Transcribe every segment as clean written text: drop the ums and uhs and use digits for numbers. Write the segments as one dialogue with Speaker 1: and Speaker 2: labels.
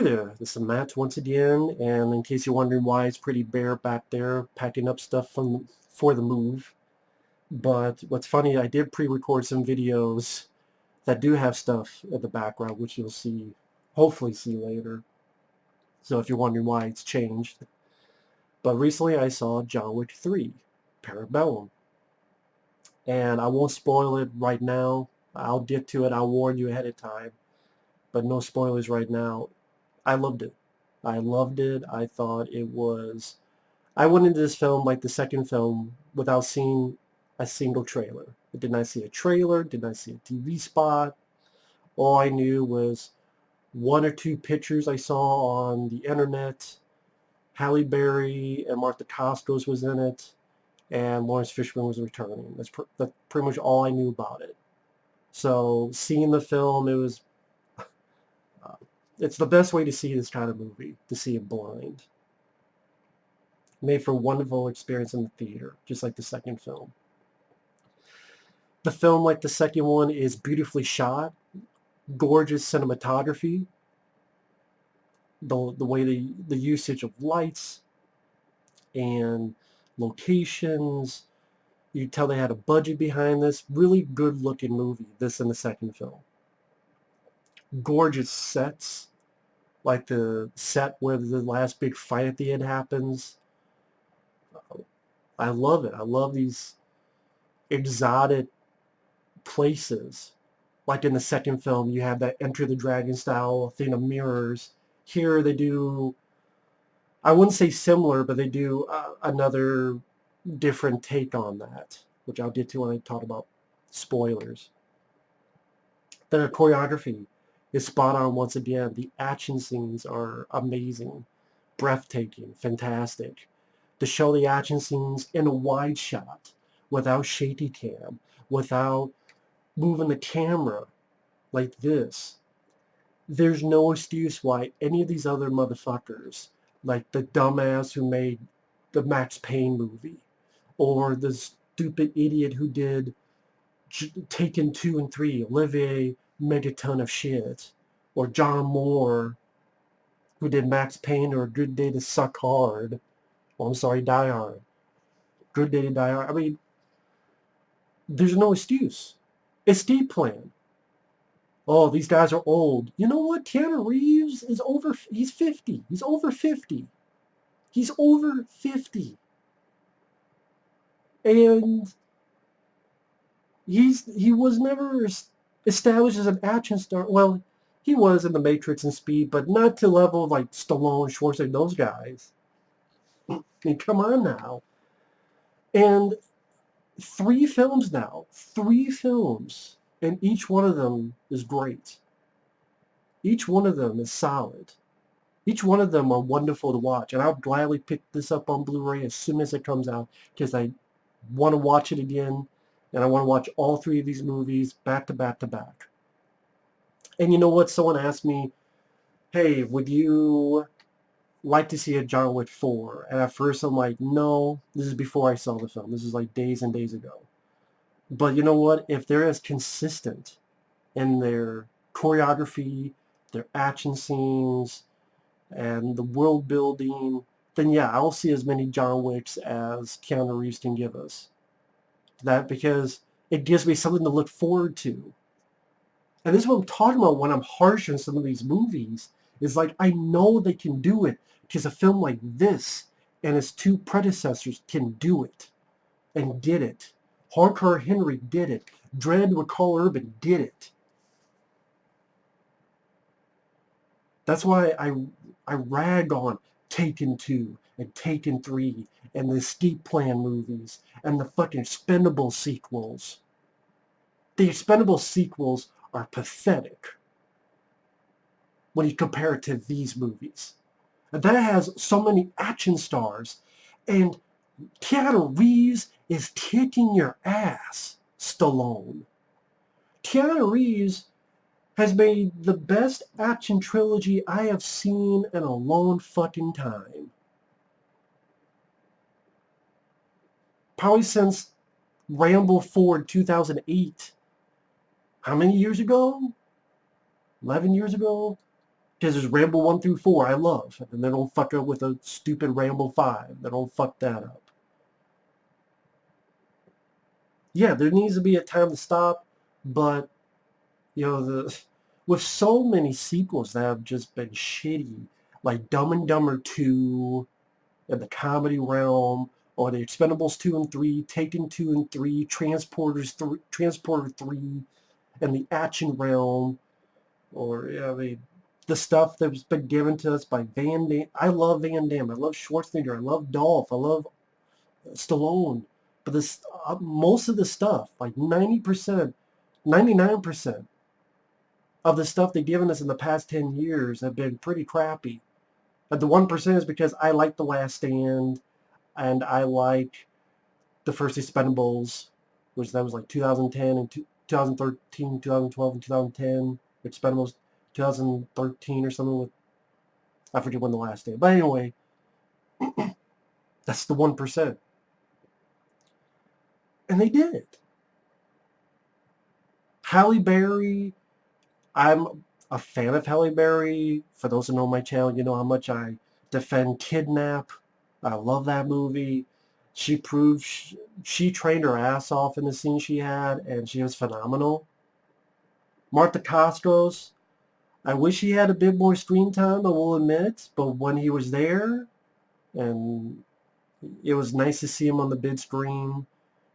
Speaker 1: Hey there, this is Matt once again, and in case you're wondering why it's pretty bare back there, packing up stuff for the move. But what's funny, I did pre-record some videos that do have stuff in the background, which you'll see, hopefully see later. So if you're wondering why it's changed. But recently I saw John Wick 3, Parabellum. And I won't spoil it right now. I'll get to it, I'll warn you ahead of time. But no spoilers right now. I loved it. I loved it. I thought it was... I went into this film, like the second film, without seeing a single trailer. I did not see a trailer, did not see a TV spot. All I knew was one or two pictures I saw on the internet. Halle Berry and Marc Dacascos was in it, and Laurence Fishburne was returning. That's pretty much all I knew about it. So seeing the film, uh, it's the best way to see this kind of movie, to see it blind. Made for a wonderful experience in the theater, just like the second film. The film, like the second one, is beautifully shot, gorgeous cinematography, the way the usage of lights and locations. You tell they had a budget behind this. Really good looking movie, this and the second film. Gorgeous sets, like the set where the last big fight at the end happens. I love it. I love these exotic places. Like in the second film, you have that Enter the Dragon style thing of mirrors. Here they do, I wouldn't say similar, but they do another different take on that, which I'll get to when I talk about spoilers. The choreography is spot on once again. The action scenes are amazing, breathtaking, fantastic. To show the action scenes in a wide shot, without shaky cam, without moving the camera like this. There's no excuse why any of these other motherfuckers, like the dumbass who made the Max Payne movie, or the stupid idiot who did Taken 2 and 3, Olivier Megaton of shit, or John Moore, who did Max Payne or Good Day to Suck Hard, or I'm sorry, Die Hard. Good Day to Die Hard. I mean, there's no excuse. Escape Plan. Oh, these guys are old. You know what? Keanu Reeves is over, he's 50. He's over 50. He's over 50. And he was never established as an action star. Well, he was in The Matrix and Speed, but not to level like Stallone, Schwarzenegger, those guys. I mean, come on now. And 3 films now. 3 films. And each one of them is great. Each one of them is solid. Each one of them are wonderful to watch. And I'll gladly pick this up on Blu-ray as soon as it comes out because I want to watch it again. And I want to watch all 3 of these movies back to back to back. And you know what? Someone asked me, hey, would you like to see a John Wick 4? And at first I'm like, no, this is before I saw the film. This is like days and days ago. But you know what? If they're as consistent in their choreography, their action scenes, and the world building, then yeah, I'll see as many John Wicks as Keanu Reeves can give us. That because it gives me something to look forward to. And this is what I'm talking about when I'm harsh on some of these movies. Is like, I know they can do it because a film like this and its 2 predecessors can do it and did it. Hardcore Henry did it. Dread with Carl Urban did it. That's why I rag on Taken 2 and Taken 3 and the Escape Plan movies and the fucking Expendable sequels. The Expendable sequels are pathetic when you compare it to these movies. And that has so many action stars, and Keanu Reeves is kicking your ass, Stallone. Keanu Reeves has made the best action trilogy I have seen in a long fucking time. Probably since Rambo 4 in 2008. How many years ago? 11 years ago? Because there's Rambo 1 through 4 I love. And they don't fuck up with a stupid Rambo 5. They don't fuck that up. Yeah, there needs to be a time to stop, but, you know, with so many sequels that have just been shitty, like Dumb and Dumber 2, in the comedy realm, or the Expendables 2 and 3, Taken 2 and 3, Transporter 3, and the action realm, or the stuff that's been given to us by Van Damme. I love Van Damme. I love Schwarzenegger. I love Dolph. I love Stallone. But this most of the stuff, like 90%, 99% of the stuff they've given us in the past 10 years have been pretty crappy. But the 1% is because I like The Last Stand, and I like the first Expendables, which that was like 2010 and 2013, 2012, and 2010. Expendables 2013 or something with, I forget when The Last Stand. But anyway, that's the 1%. And they did it. Halle Berry, I'm a fan of Halle Berry. For those who know my channel, you know how much I defend Kidnap. I love that movie. She proved she trained her ass off in the scene she had, and she was phenomenal. Marc Dacascos, I wish he had a bit more screen time, I will admit, but when he was there, and it was nice to see him on the big screen,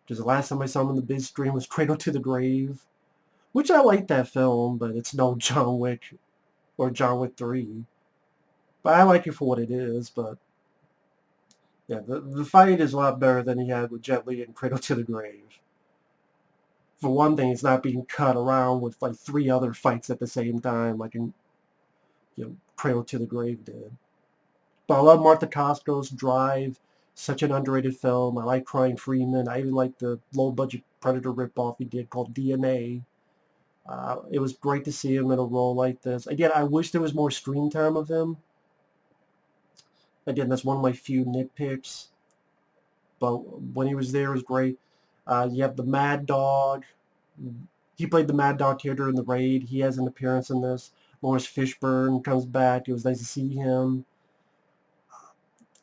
Speaker 1: because the last time I saw him on the big screen was Cradle to the Grave, which I like that film, but it's no John Wick or John Wick 3. But I like it for what it is, but yeah, the fight is a lot better than he had with Jet Li and Cradle to the Grave. For one thing, it's not being cut around with like 3 other fights at the same time, like in Cradle to the Grave did. But I love Marc Dacascos' Drive, such an underrated film. I like Crying Freeman. I even like the low-budget Predator ripoff he did called DNA. It was great to see him in a role like this. Again, I wish there was more screen time of him. Again, that's one of my few nitpicks. But when he was there, it was great. You have the Mad Dog. He played the Mad Dog character in The Raid. He has an appearance in this. Laurence Fishburne comes back. It was nice to see him.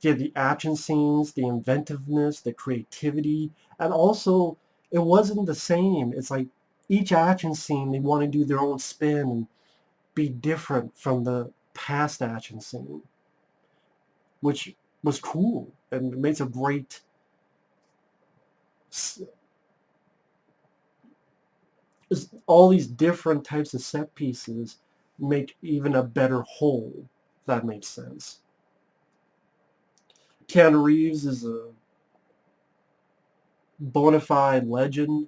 Speaker 1: Yeah, the action scenes, the inventiveness, the creativity, and also it wasn't the same. It's like each action scene, they want to do their own spin and be different from the past action scene, which was cool and it makes a great all these different types of set pieces make even a better whole, if that makes sense. Keanu Reeves is a bona fide legend.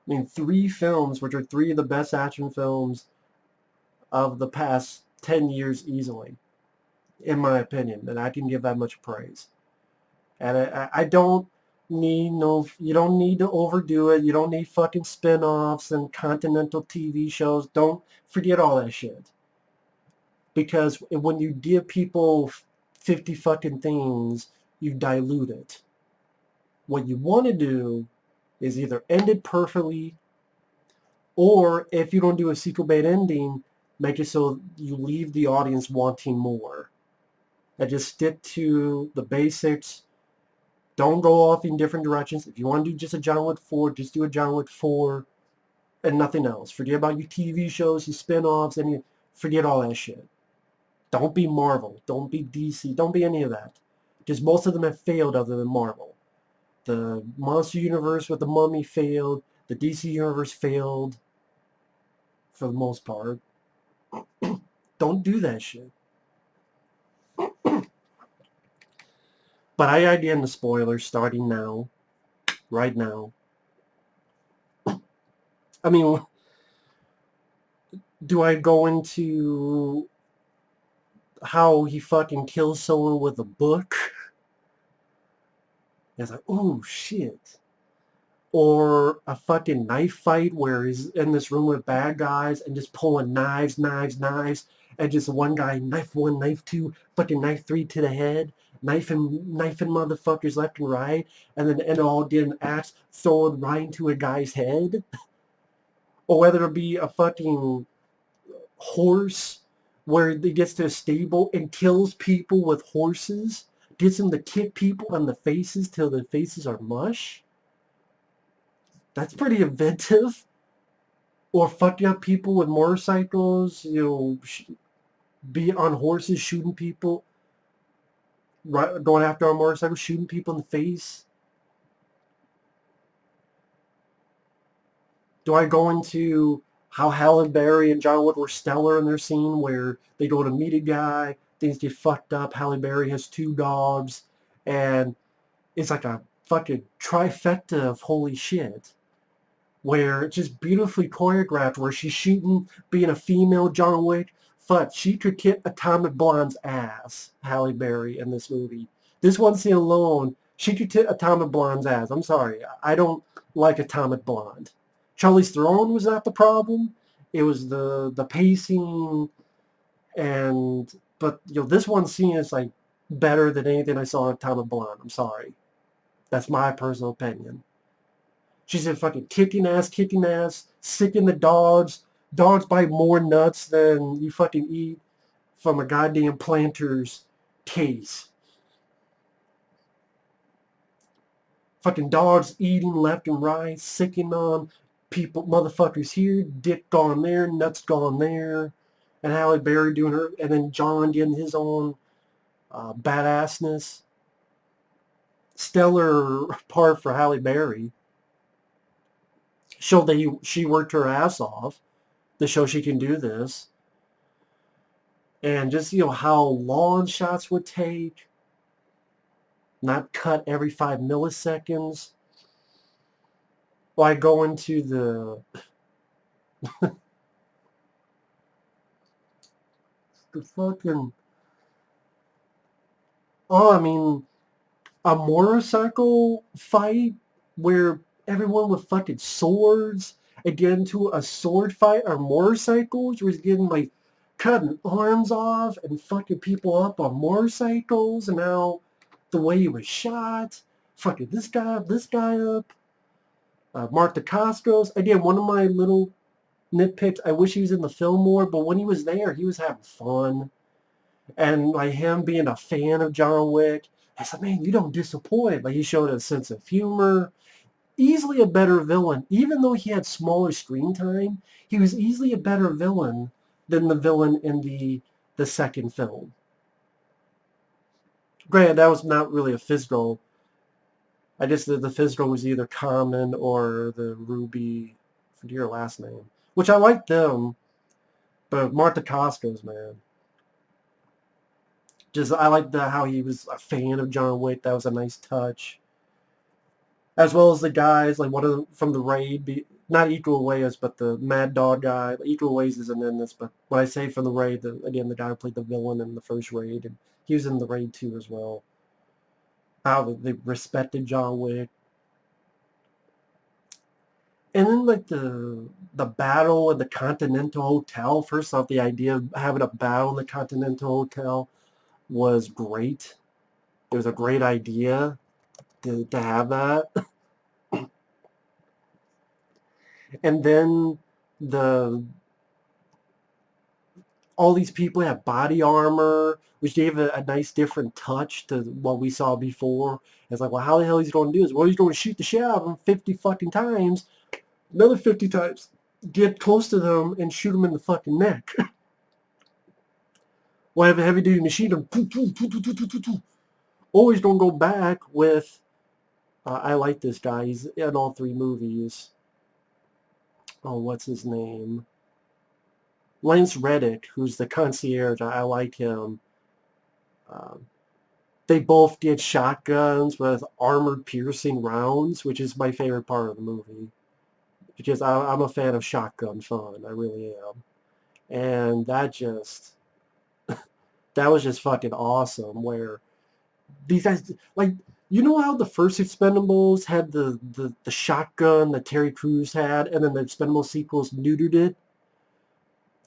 Speaker 1: I mean, 3 films, which are 3 of the best action films of the past 10 years easily, in my opinion, and I can give that much praise. And I don't need you don't need to overdo it. You don't need fucking spin-offs and Continental TV shows. Don't forget all that shit. Because when you give people 50 fucking things, you dilute it. What you want to do is either end it perfectly, or if you don't do a sequel-bait ending, make it so you leave the audience wanting more. And just stick to the basics. Don't go off in different directions. If you want to do just a John Wick 4, just do a John Wick 4 and nothing else. Forget about your TV shows, your spin-offs, and forget all that shit. Don't be Marvel. Don't be DC. Don't be any of that. Because most of them have failed other than Marvel. The Monster Universe with the Mummy failed. The DC Universe failed for the most part. Don't do that shit. But I again the spoilers starting now. Right now. I mean, do I go into how he fucking kills someone with a book? It's like, oh shit. Or a fucking knife fight where he's in this room with bad guys and just pulling knives, and just one guy, knife 1, knife 2, fucking knife 3 to the head, knifing motherfuckers left and right, and then end all get an axe thrown right into a guy's head. Or whether it be a fucking horse where he gets to a stable and kills people with horses, gets them to kick people in the faces till the faces are mush. That's pretty inventive. Or fucking up people with motorcycles, be on horses, shooting people, right, going after a motorcycle, shooting people in the face. Do I go into how Halle Berry and John Wick were stellar in their scene where they go to meet a guy, things get fucked up, Halle Berry has 2 dogs, and it's like a fucking trifecta of holy shit, where it's just beautifully choreographed, where she's shooting, being a female John Wick. Fuck, she could kick Atomic Blonde's ass, Halle Berry, in this movie. This one scene alone, she could kick Atomic Blonde's ass. I'm sorry, I don't like Atomic Blonde. Charlize Theron was not the problem. It was the pacing, but this one scene is like better than anything I saw in Atomic Blonde. I'm sorry. That's my personal opinion. She's a fucking kicking ass, sicking the dogs. Dogs bite more nuts than you fucking eat from a goddamn planter's case. Fucking dogs eating left and right, sicking them. People, motherfuckers here, dick gone there, nuts gone there. And Halle Berry doing her, and then John getting his own badassness. Stellar part for Halle Berry. Showed that she worked her ass off to show she can do this. And just, how long shots would take. Not cut every 5 milliseconds. Well, I go into the fucking... Oh, I mean, a motorcycle fight where everyone with fucking swords and get into a sword fight or motorcycles where he's getting like cutting arms off and fucking people up on motorcycles, and now the way he was shot, fucking this guy up. Marc Dacascos, again, one of my little nitpicks, I wish he was in the film more, but when he was there, he was having fun. And like him being a fan of John Wick, I said, man, you don't disappoint. Like he showed a sense of humor. Easily a better villain. Even though he had smaller screen time, he was easily a better villain than the villain in the second film. Granted, that was not really a physical. I guess the physical was either Common or the Ruby, I forget your last name. Which I like them, but Marc Dacascos, man. Just, I like how he was a fan of John Wick. That was a nice touch. As well as the guys, like one of them from the raid, not Equal Ways, but the Mad Dog guy. Equal Ways isn't in this, but when I say from the raid, again, the guy who played the villain in the first raid, and he was in the raid too as well. How they respected John Wick. And then like the battle in the Continental Hotel. First off, the idea of having a battle in the Continental Hotel was great. It was a great idea to have that. And then all these people have body armor, which gave a nice different touch to what we saw before. It's like, well, how the hell he's going to do this? Well, he's going to shoot the shit out of them 50 fucking times, another 50 times, get close to them and shoot them in the fucking neck. Well, have a heavy-duty machine gun. Always don't go back with... I like this guy. He's in all 3 movies. Oh, what's his name? Lance Reddick, who's the concierge. I like him. They both get shotguns with armor-piercing rounds, which is my favorite part of the movie. Because I'm a fan of shotgun fun. I really am. And that was just fucking awesome, where these guys, like, you know how the first Expendables had the shotgun that Terry Crews had, and then the Expendables sequels neutered it?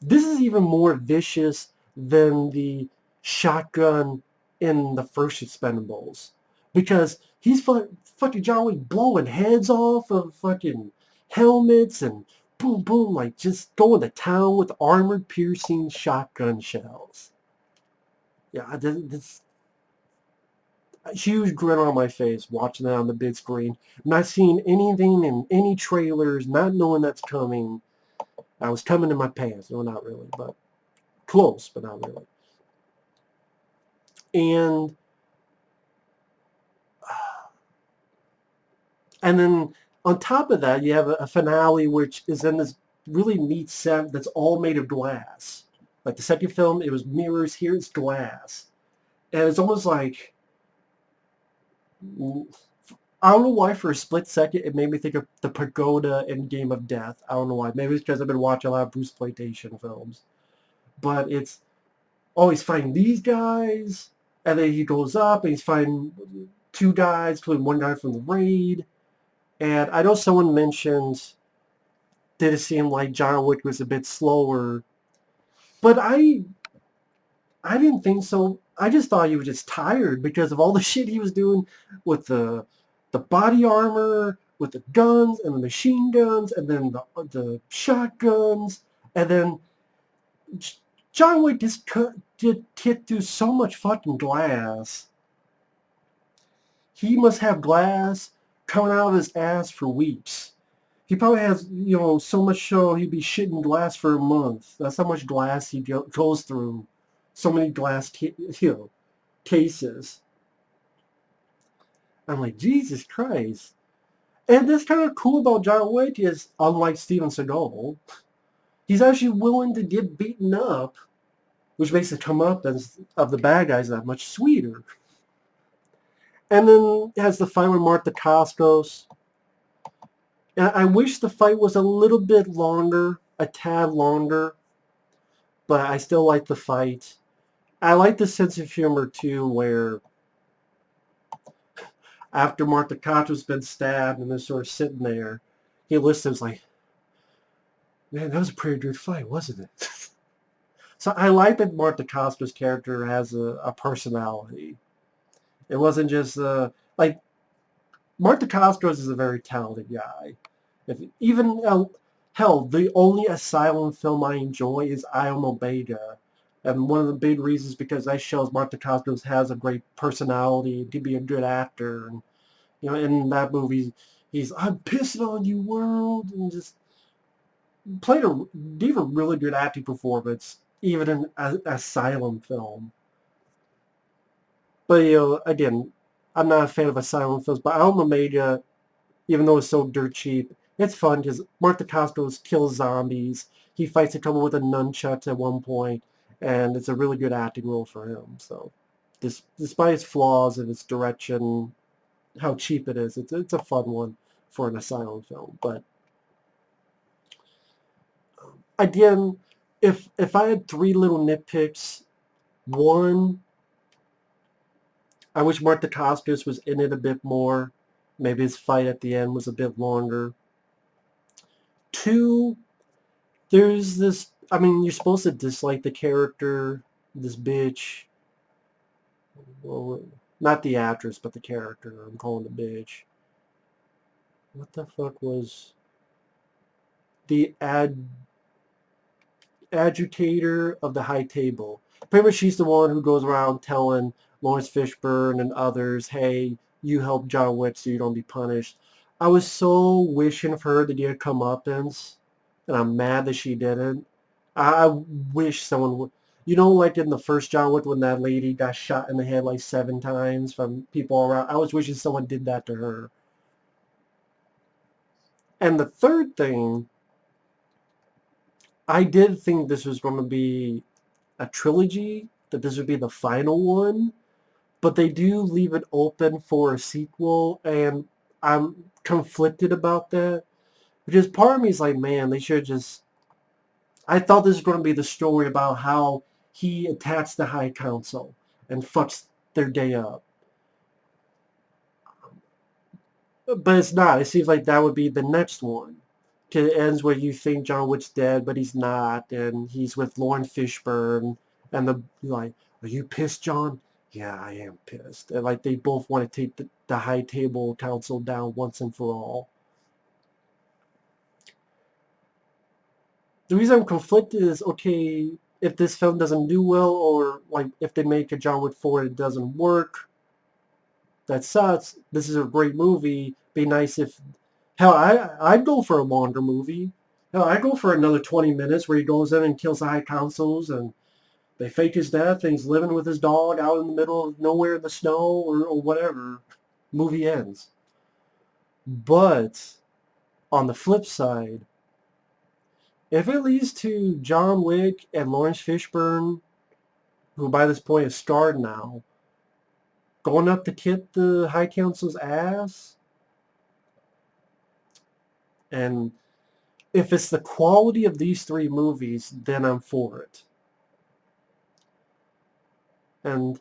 Speaker 1: This is even more vicious than the shotgun in the first Expendables. Because he's fucking John Wick blowing heads off of fucking helmets and boom, boom, like just going to town with armor-piercing shotgun shells. Yeah, this a huge grin on my face watching that on the big screen. Not seeing anything in any trailers, not knowing that's coming. I was coming in my pants. No, not really, but close, but not really. And then on top of that, you have a finale which is in this really neat set that's all made of glass. Like the second film, it was mirrors. Here it's glass. And it's almost like, I don't know why for a split second it made me think of the Pagoda in Game of Death. I don't know why. Maybe it's because I've been watching a lot of Bruce Plantation films. But it's always fighting these guys, and then he goes up and he's fighting two guys, including one guy from the raid. And I know someone mentioned, did it seem like John Wick was a bit slower? But I didn't think so. I just thought he was just tired because of all the shit he was doing with the body armor, with the guns and the machine guns, and then the shotguns, and then John Wick just did hit through so much fucking glass. He must have glass coming out of his ass for weeks. He probably has, so much show he'd be shitting glass for a month. That's how much glass he goes through. So many glass, cases. I'm like, Jesus Christ. And that's kind of cool about John Wick is, unlike Steven Seagal, he's actually willing to get beaten up, which makes the comeuppance of the bad guys that much sweeter. And then it has the fight with Marc Dacascos. And I wish the fight was a little bit longer, a tad longer, but I still like the fight. I like the sense of humor too, where after Marc Dacascos been stabbed and they're sort of sitting there, he listens like, man, that was a pretty good fight, wasn't it? So I like that Marc Dacascos' character has a personality. It wasn't just like Marc Dacascos is a very talented guy. Hell, the only Asylum film I enjoy is I Am Omega. And one of the big reasons because that shows Marc Dacascos has a great personality to be a good actor. And, in that movie, he's, I'm pissing on you, world, and just gave a really good acting performance, even in an Asylum film. But, again, I'm not a fan of Asylum films, but I Am Omega, even though it's so dirt cheap, it's fun because Marc Dacascos kills zombies. He fights a couple with a nunchucks at one point, and it's a really good acting role for him. So, despite its flaws and its direction, how cheap it is, it's a fun one for an Asylum film. But again, if I had three little nitpicks, one, I wish Marc Dacascos was in it a bit more. Maybe his fight at the end was a bit longer. Two, there's this, you're supposed to dislike the character, this bitch. Well, not the actress, but the character. I'm calling the bitch. What the fuck was the agitator of the high table? Pretty much she's the one who goes around telling Laurence Fishburne and others, hey, you help John Wick so you don't be punished. I was so wishing for her to get a comeuppance, and I'm mad that she didn't. I wish someone would. Like in the first John Wick when that lady got shot in the head like 7 times from people around. I was wishing someone did that to her. And the third thing, I did think this was going to be a trilogy, that this would be the final one, but they do leave it open for a sequel, and I'm conflicted about that. Because part of me is like, man, they should just... I thought this was going to be the story about how he attacks the High Council and fucks their day up. But it's not. It seems like that would be the next one. It ends where you think John Wick's dead, but he's not, and he's with Laurence Fishburne, and are you pissed, John? Yeah, I am pissed. And they both want to take the High Table Council down once and for all. the reason I'm conflicted is, okay, if this film doesn't do well, or like if they make a John Wick 4 and it doesn't work, that sucks. This is a great movie. Be nice if, hell, I'd go for a longer movie. Hell, I'd go for another 20 minutes where he goes in and kills the high councils and they fake his death and he's living with his dog out in the middle of nowhere in the snow or whatever. Movie ends. But on the flip side, if it leads to John Wick and Laurence Fishburne, who by this point is scarred now, going up to kick the High Council's ass, and if it's the quality of these three movies, then I'm for it. And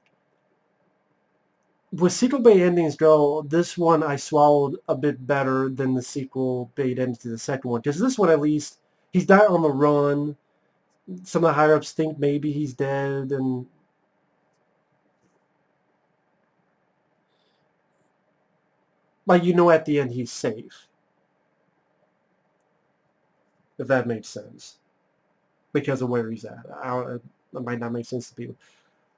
Speaker 1: with sequel bait endings go, this one I swallowed a bit better than the sequel bait ending to the second one. Because this one, at least, he's not on the run. Some of the higher-ups think maybe he's dead, and like, you know, at the end he's safe. If that makes sense. Because of where he's at. It might not make sense to people.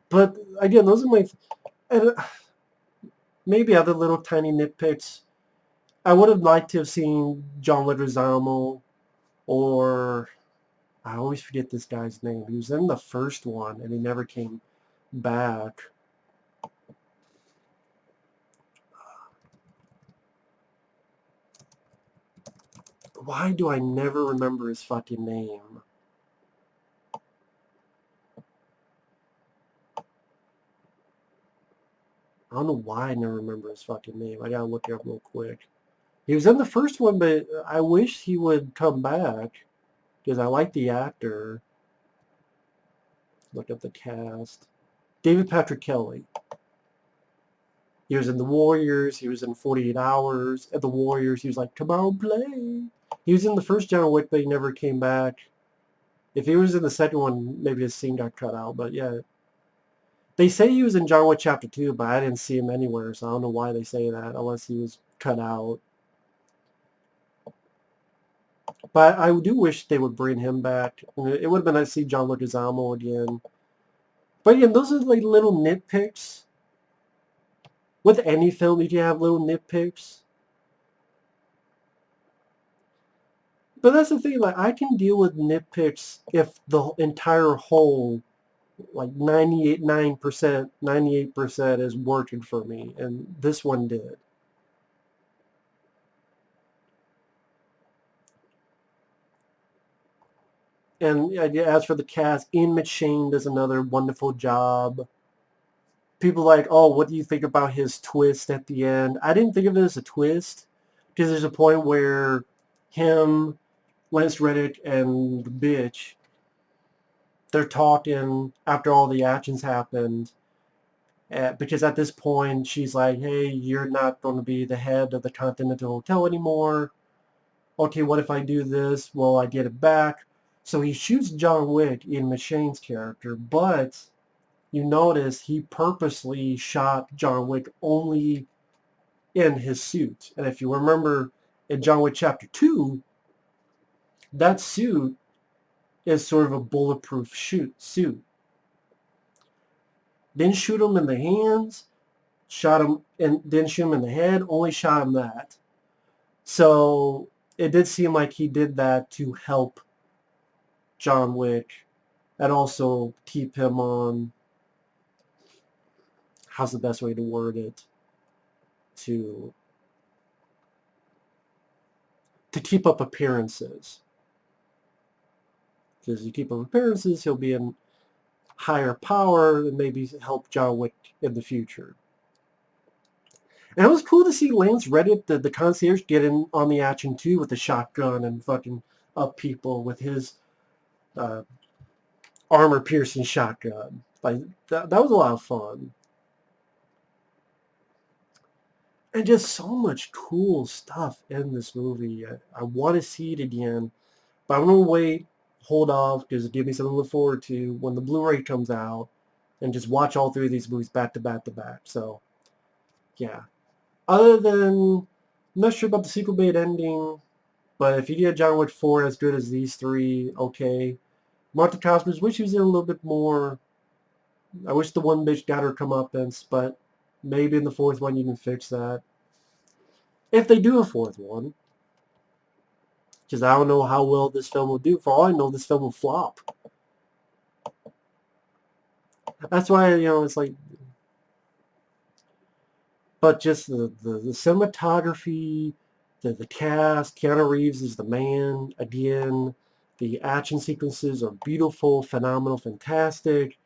Speaker 1: But again, those are my... And maybe other little tiny nitpicks. I would have liked to have seen John Leguizamo, or I always forget this guy's name. He was in the first one and he never came back. Why do I never remember his fucking name? I don't know why I never remember his fucking name. I gotta look it up real quick. He was in the first one, but I wish he would come back because I like the actor. Look up the cast. David Patrick Kelly. He was in The Warriors. He was in 48 Hours. At The Warriors, he was like, come on, play. He was in the first John Wick, but he never came back. If he was in the second one, maybe his scene got cut out. But yeah. They say he was in John Wick Chapter 2, but I didn't see him anywhere, so I don't know why they say that, unless he was cut out. But I do wish they would bring him back. It would have been nice to see John Leguizamo again. But again, those are like little nitpicks. With any film, you can have little nitpicks. But that's the thing, like, I can deal with nitpicks if the entire whole, like 98% is working for me, and this one did. And as for the cast, Ian McShane does another wonderful job. People like, oh, what do you think about his twist at the end? I didn't think of it as a twist, because there's a point where him, Lance Reddick, and the bitch, they're talking after all the actions happened. Because at this point, she's like, hey, you're not going to be the head of the Continental Hotel anymore. Okay, what if I do this? Well, I get it back. So he shoots John Wick, Ian McShane's character, but you notice he purposely shot John Wick only in his suit. And if you remember in John Wick Chapter 2, that suit is sort of a bulletproof suit. Didn't shoot him in the hands, shot him, and didn't shoot him in the head, only shot him that. So it did seem like he did that to help John Wick and also keep him on, how's the best way to word it, to keep up appearances. Because you keep up appearances, he'll be in higher power and maybe help John Wick in the future. And it was cool to see Lance Reddick, the concierge, get in on the action too with the shotgun and fucking up people with his armor-piercing shotgun. Like that was a lot of fun. And just so much cool stuff in this movie. I want to see it again, but I'm going to wait, hold off, because it gives me something to look forward to when the Blu-ray comes out, and just watch all three of these movies back to back to back. So, yeah. Other than, I'm not sure about the sequel bait ending, But if you get John Wick 4 as good as these three, okay. Marc Abrams, wish he was in a little bit more. I wish the one bitch got her comeuppance, but maybe in the fourth one you can fix that. If they do a fourth one. Because I don't know how well this film will do. For all I know, this film will flop. That's why, it's like... But just the cinematography, the cast, Keanu Reeves is the man again. The action sequences are beautiful, phenomenal, fantastic.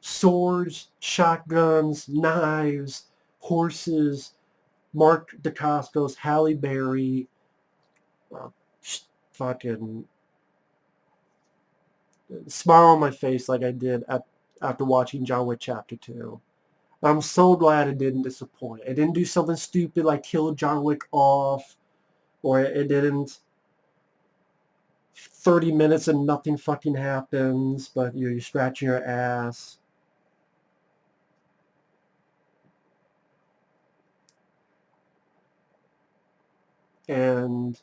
Speaker 1: Swords, shotguns, knives, horses, Marc Dacascos, Halle Berry, uh, fucking smile on my face like I did after watching John Wick Chapter 2. I'm so glad it didn't disappoint. It didn't do something stupid like kill John Wick off, or it didn't 30 minutes and nothing fucking happens, but you're scratching your ass. And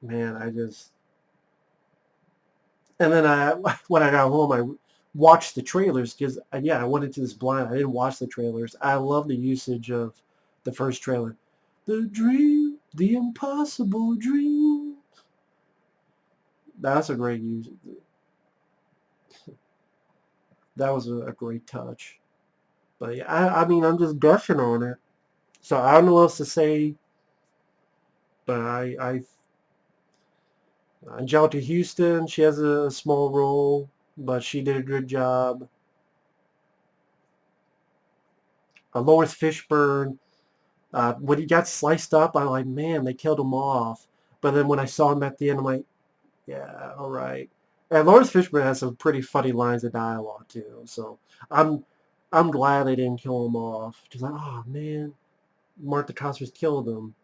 Speaker 1: man, and then when I got home, I watched the trailers because, I went into this blind. I didn't watch the trailers. I love the usage of the first trailer. The dream, the impossible dream. That's a great use. That was a great touch. But yeah, I mean, I'm just gushing on it. So I don't know what else to say. But Anjelica Huston, she has a small role, but she did a good job. Laurence Fishburne, when he got sliced up, I'm like, man, they killed him off. But then when I saw him at the end, I'm like, yeah, all right. And Laurence Fishburne has some pretty funny lines of dialogue too. So I'm I'm glad they didn't kill him off. Just like, oh man, Martha Costas killed him.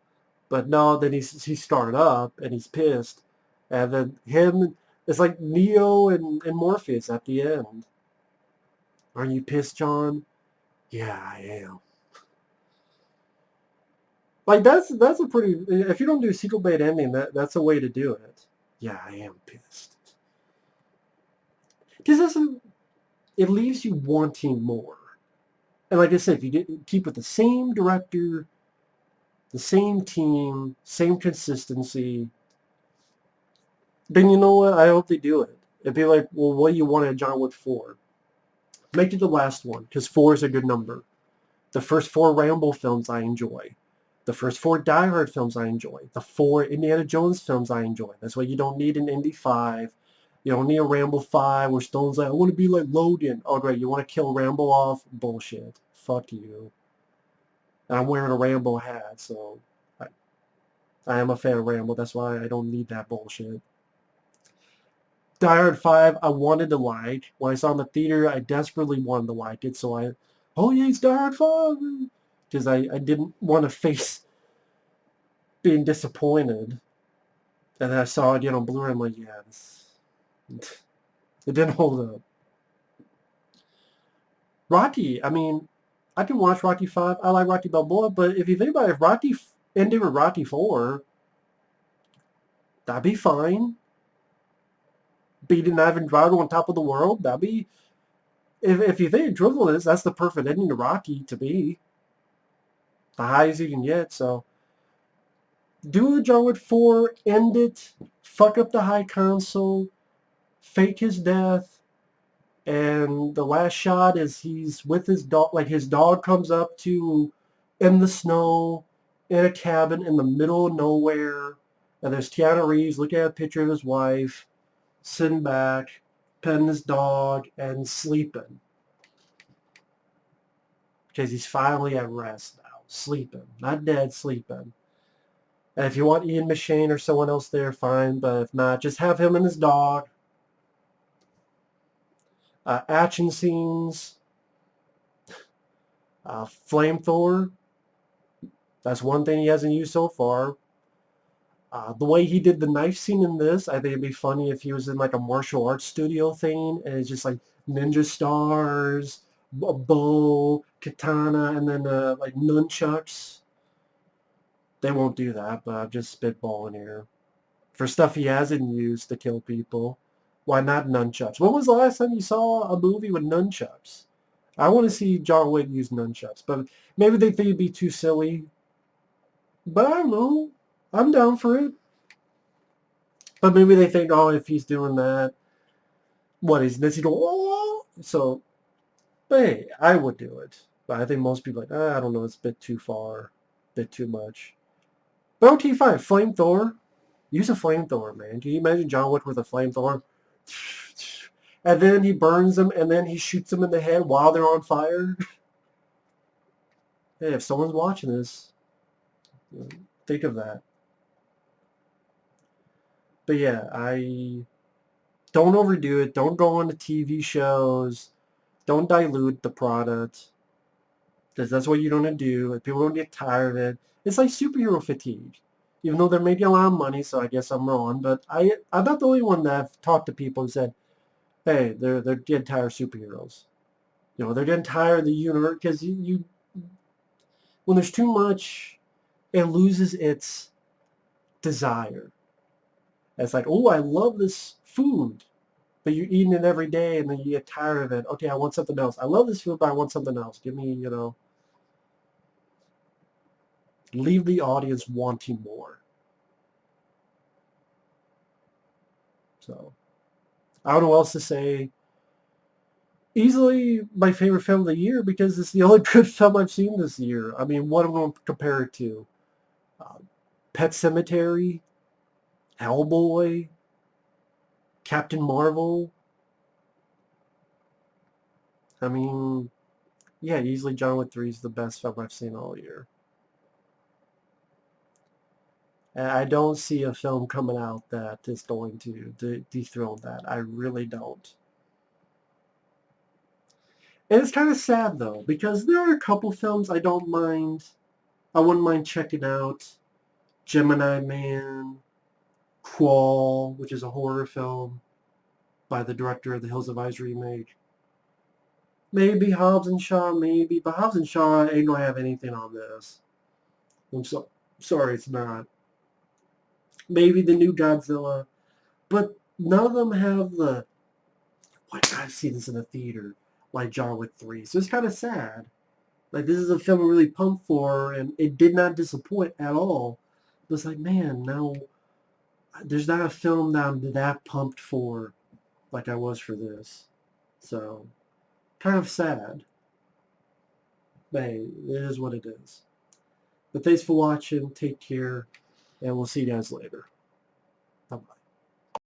Speaker 1: But no, then he started up and he's pissed. And then it's like Neo and Morpheus at the end. Are you pissed, John? Yeah, I am. Like that's a pretty. If you don't do a sequel bait ending, that's a way to do it. Yeah, I am pissed. Because it leaves you wanting more. And like I said, if you keep with the same director, the same team, same consistency, then you know what? I hope they do it. It'd be like, well, what do you want at John Wick 4? Make it the last one, because 4 is a good number. The first 4 Rambo films I enjoy. The first 4 Die Hard films I enjoy. The 4 Indiana Jones films I enjoy. That's why you don't need an Indy 5. You don't need a Rambo 5 where Stone's like, I want to be like Logan. Oh, great. You want to kill Rambo off? Bullshit. Fuck you. And I'm wearing a Rambo hat, so I am a fan of Rambo. That's why I don't need that bullshit. Die Hard 5, I wanted to like. When I saw it in the theater, I desperately wanted to like it. So oh yeah, it's Die Hard 5. Because I didn't want to face being disappointed. And then I saw it again on Blu-ray. I'm like, yeah, it didn't hold up. Rocky, I mean, I can watch Rocky 5. I like Rocky Balboa. But if you think about it, if Rocky ended with Rocky 4, that'd be fine. Beating Ivan Drago on top of the world, that'd be... If you think Drizzle is, that's the perfect ending to Rocky to be. The highest you can get, so... Do a John Wick 4, end it, fuck up the high console, fake his death, and the last shot is he's with his dog, like his dog comes up to in the snow, in a cabin in the middle of nowhere, and there's Keanu Reeves looking at a picture of his wife, sitting back, petting his dog, and sleeping. Because he's finally at rest now, sleeping. Not dead, sleeping. And if you want Ian McShane or someone else there, fine. But if not, just have him and his dog. Action scenes. Flamethrower. That's one thing he hasn't used so far. The way he did the knife scene in this, I think it'd be funny if he was in like a martial arts studio thing. And it's just like ninja stars, a bow, katana, and then like nunchucks. They won't do that, but I'm just spitballing here. For stuff he hasn't used to kill people, why not nunchucks? When was the last time you saw a movie with nunchucks? I want to see John Wick use nunchucks, but maybe they think it'd be too silly. But I don't know. I'm down for it. But maybe they think, oh, if he's doing that, what is this? He go, oh. So, but hey, I would do it. But I think most people are like, I don't know, it's a bit too far, a bit too much. But okay, fine. Flamethrower. Use a flamethrower, man. Can you imagine John Wick with a flamethrower? And then he burns them, and then he shoots them in the head while they're on fire. Hey, if someone's watching this, think of that. But yeah, I don't overdo it. Don't go on the TV shows. Don't dilute the product. Because that's what you don't want to do. People don't get tired of it. It's like superhero fatigue. Even though they're making a lot of money, so I guess I'm wrong. But I'm not the only one that I've talked to people who said, hey, they're getting tired of superheroes. They're getting tired of the universe because when there's too much, it loses its desire. It's like, oh, I love this food, but you're eating it every day, and then you get tired of it. Okay, I want something else. I love this food, but I want something else. Give me, leave the audience wanting more. So, I don't know what else to say. Easily my favorite film of the year because it's the only good film I've seen this year. I mean, what am I going to compare it to? Uh, Pet Sematary, Hellboy, Captain Marvel. I mean, yeah, easily John Wick 3 is the best film I've seen all year. And I don't see a film coming out that is going to dethrone that. I really don't. And it's kind of sad though, because there are a couple films I don't mind. I wouldn't mind checking out. Gemini Man, Crawl, which is a horror film by the director of the Hills of Eyes remake. Maybe Hobbs and Shaw, maybe, but Hobbs and Shaw ain't gonna have anything on this. I'm sorry, it's not. Maybe the new Godzilla, but none of them have the. Why did I see this in a theater like John Wick 3? So it's kind of sad. Like this is a film I'm really pumped for, and it did not disappoint at all. It was like, man, now there's not a film that I'm that pumped for like I was for this. So kind of sad. But hey, it is what it is. But thanks for watching. Take care, and we'll see you guys later.